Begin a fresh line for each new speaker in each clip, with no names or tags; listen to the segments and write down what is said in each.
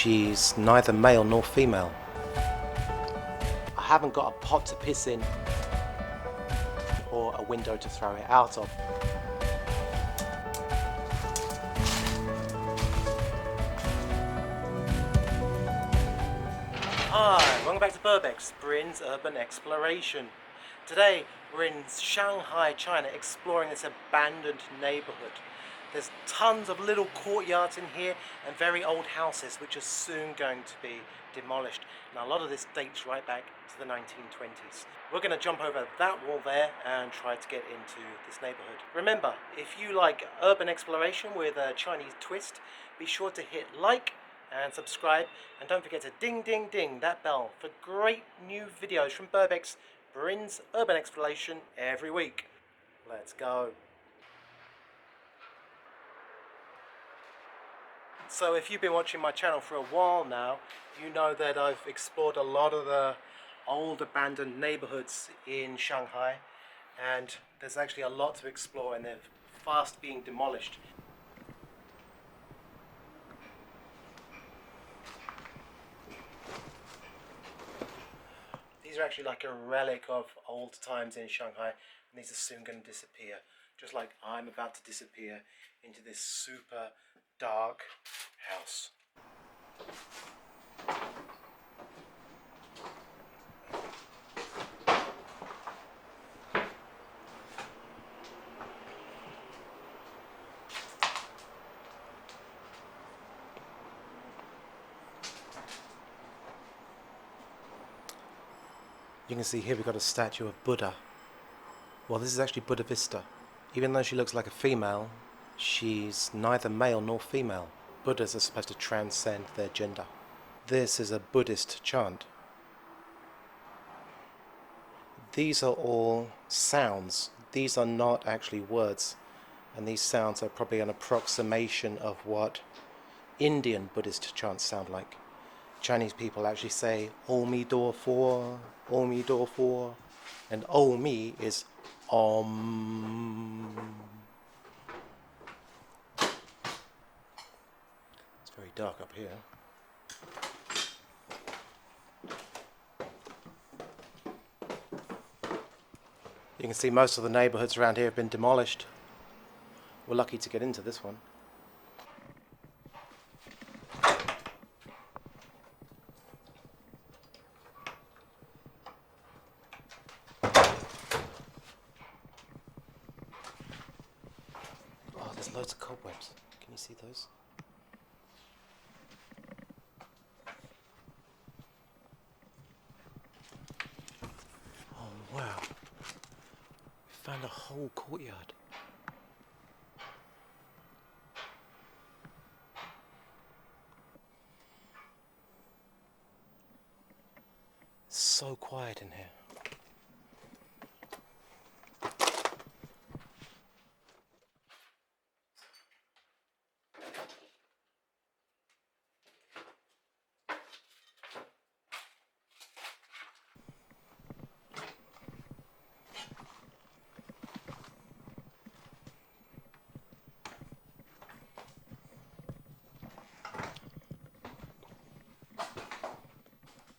She's neither male nor female. I haven't got a pot to piss in or a window to throw it out of. Hi, welcome back to Burbex, Bryn's Urban Exploration. Today we're in Shanghai, China, exploring this abandoned neighbourhood. There's tons of little courtyards in here and very old houses which are soon going to be demolished. Now a lot of this dates right back to the 1920s. We're going to jump over that wall there and try to get into this neighbourhood. Remember, if you like urban exploration with a Chinese twist, be sure to hit like and subscribe, and don't forget to ding ding ding that bell for great new videos from Burbex, Bryn's Urban Exploration, every week. Let's go. So if you've been watching my channel for a while now, you know that I've explored a lot of the old abandoned neighborhoods in Shanghai, and there's actually a lot to explore and they're fast being demolished. These are actually like a relic of old times in Shanghai, and these are soon going to disappear, just like I'm about to disappear into this super dark house. You can see here we've got a statue of Buddha. Well, this is actually Buddha Vista. Even though she looks like a female, she's neither male nor female. Buddhas are supposed to transcend their gender. This is a Buddhist chant. These are all sounds. These are not actually words. And these sounds are probably an approximation of what Indian Buddhist chants sound like. Chinese people actually say Omi Do Fo, Omi Do Fo, and Omi is Om. It's very dark up here. You can see most of the neighbourhoods around here have been demolished. We're lucky to get into this one. There's loads of cobwebs. Can you see those? Oh wow. We found a whole courtyard. It's so quiet in here.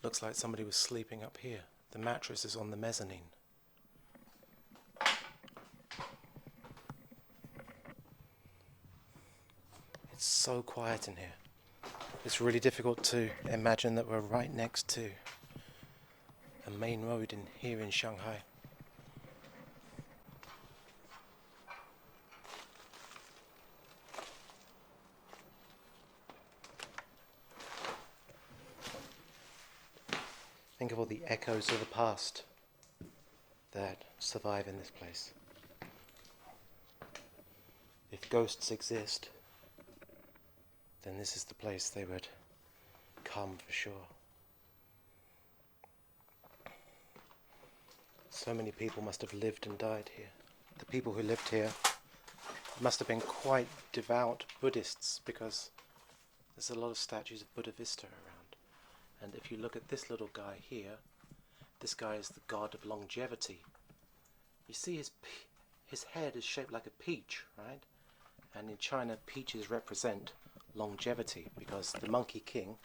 Looks like somebody was sleeping up here. The mattress is on the mezzanine. It's so quiet in here. It's really difficult to imagine that we're right next to a main road here in Shanghai. Think of all the echoes of the past that survive in this place. If ghosts exist, then this is the place they would come for sure. So many people must have lived and died here. The people who lived here must have been quite devout Buddhists, because there's a lot of statues of Buddha Vista around. And if you look at this little guy here, this guy is the god of longevity. You see his head is shaped like a peach, right? And in China, peaches represent longevity, because the Monkey King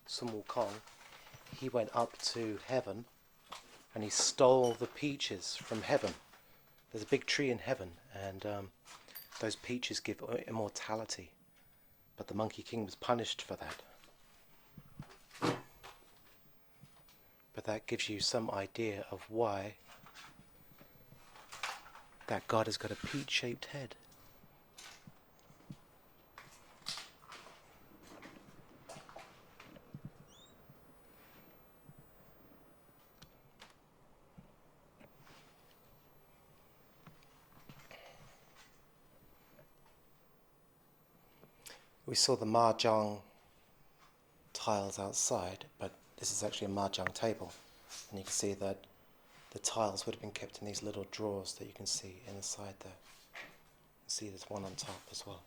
Sun Wukong, he went up to heaven and he stole the peaches from heaven. There's a big tree in heaven, and those peaches give immortality. But the Monkey King was punished for that. But that gives you some idea of why that god has got a peach-shaped head. We saw the mahjong tiles outside, but this is actually a mahjong table, and you can see that the tiles would have been kept in these little drawers that you can see inside there. You can see there's one on top as well.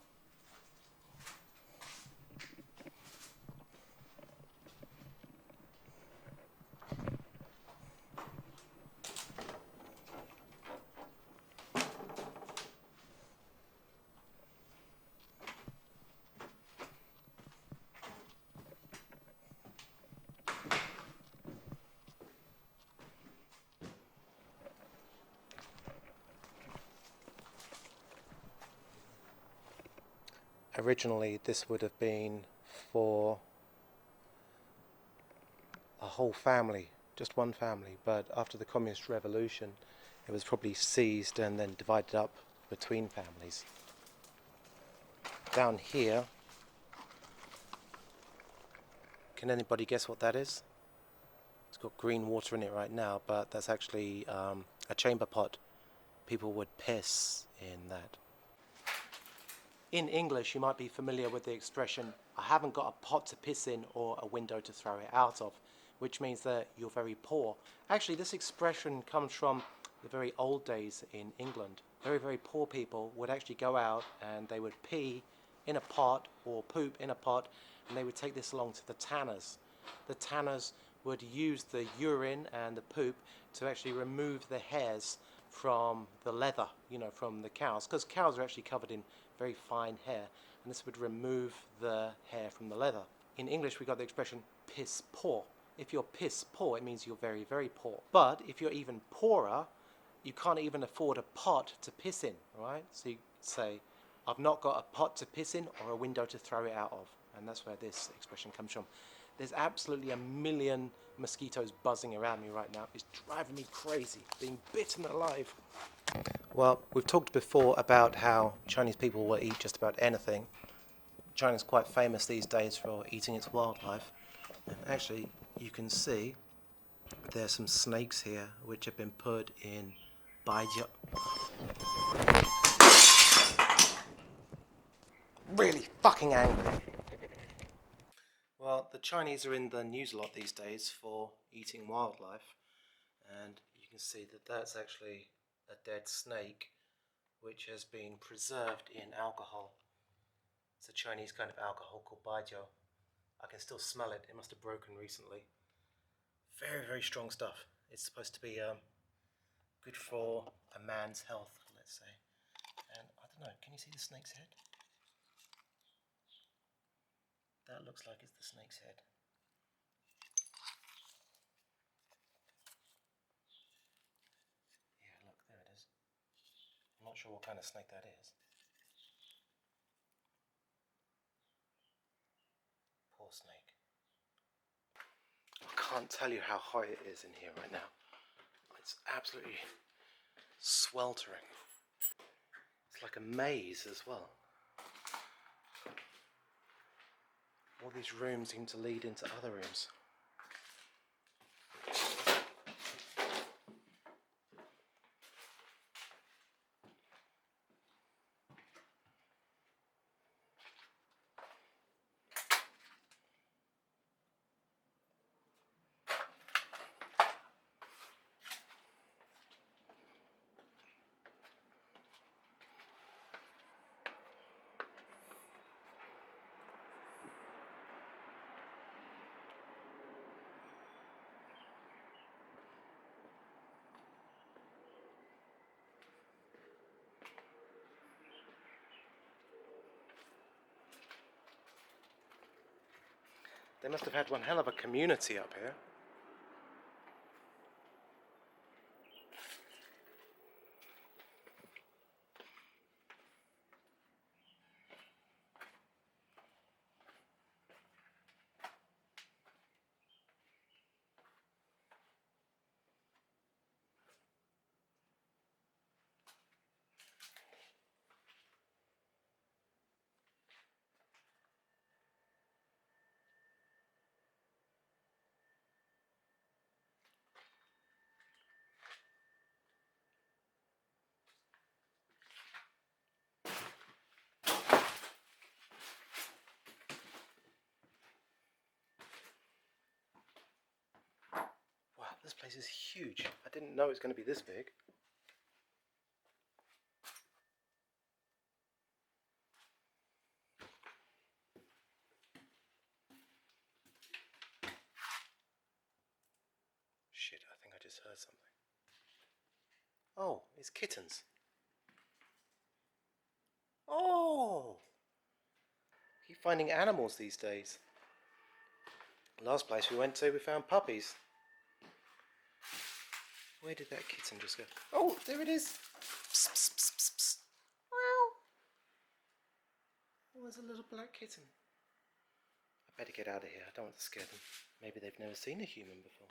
Originally, this would have been for a whole family, just one family, but after the Communist Revolution, it was probably seized and then divided up between families. Down here, can anybody guess what that is? It's got green water in it right now, but that's actually a chamber pot. People would piss in that. In English, you might be familiar with the expression, I haven't got a pot to piss in or a window to throw it out of, which means that you're very poor. Actually, this expression comes from the very old days in England. Very, very poor people would actually go out and they would pee in a pot or poop in a pot, and they would take this along to the tanners. The tanners would use the urine and the poop to actually remove the hairs from the leather, from the cows, because cows are actually covered in very fine hair, and this would remove the hair from the leather. In English, we got the expression piss poor. If you're piss poor, it means you're very, very poor. But if you're even poorer, you can't even afford a pot to piss in, right? So you say, I've not got a pot to piss in or a window to throw it out of, and that's where this expression comes from. There's absolutely a million mosquitoes buzzing around me right now. It's driving me crazy, being bitten alive. Well, we've talked before about how Chinese people will eat just about anything. China's quite famous these days for eating its wildlife. And actually, you can see there's some snakes here which have been put in baijiu. Really fucking angry. Well, the Chinese are in the news a lot these days for eating wildlife, and you can see that that's actually a dead snake which has been preserved in alcohol. It's a Chinese kind of alcohol called baijiu. I can still smell it. It must have broken recently. Very, very strong stuff. It's supposed to be good for a man's health, let's say. And I don't know, can you see the snake's head? That looks like it's the snake's head. Yeah, look, there it is. I'm not sure what kind of snake that is. Poor snake. I can't tell you how hot it is in here right now. It's absolutely sweltering. It's like a maze as well. All these rooms seem to lead into other rooms. They must have had one hell of a community up here. Wow, this place is huge. I didn't know it was going to be this big. Shit, I think I just heard something. Oh, it's kittens. Oh! Keep finding animals these days. Last place we went to, we found puppies. Where did that kitten just go? Oh, there it is! Psst, psst, psst, psst, psst. Wow! Oh, there's a little black kitten. I better get out of here, I don't want to scare them. Maybe they've never seen a human before.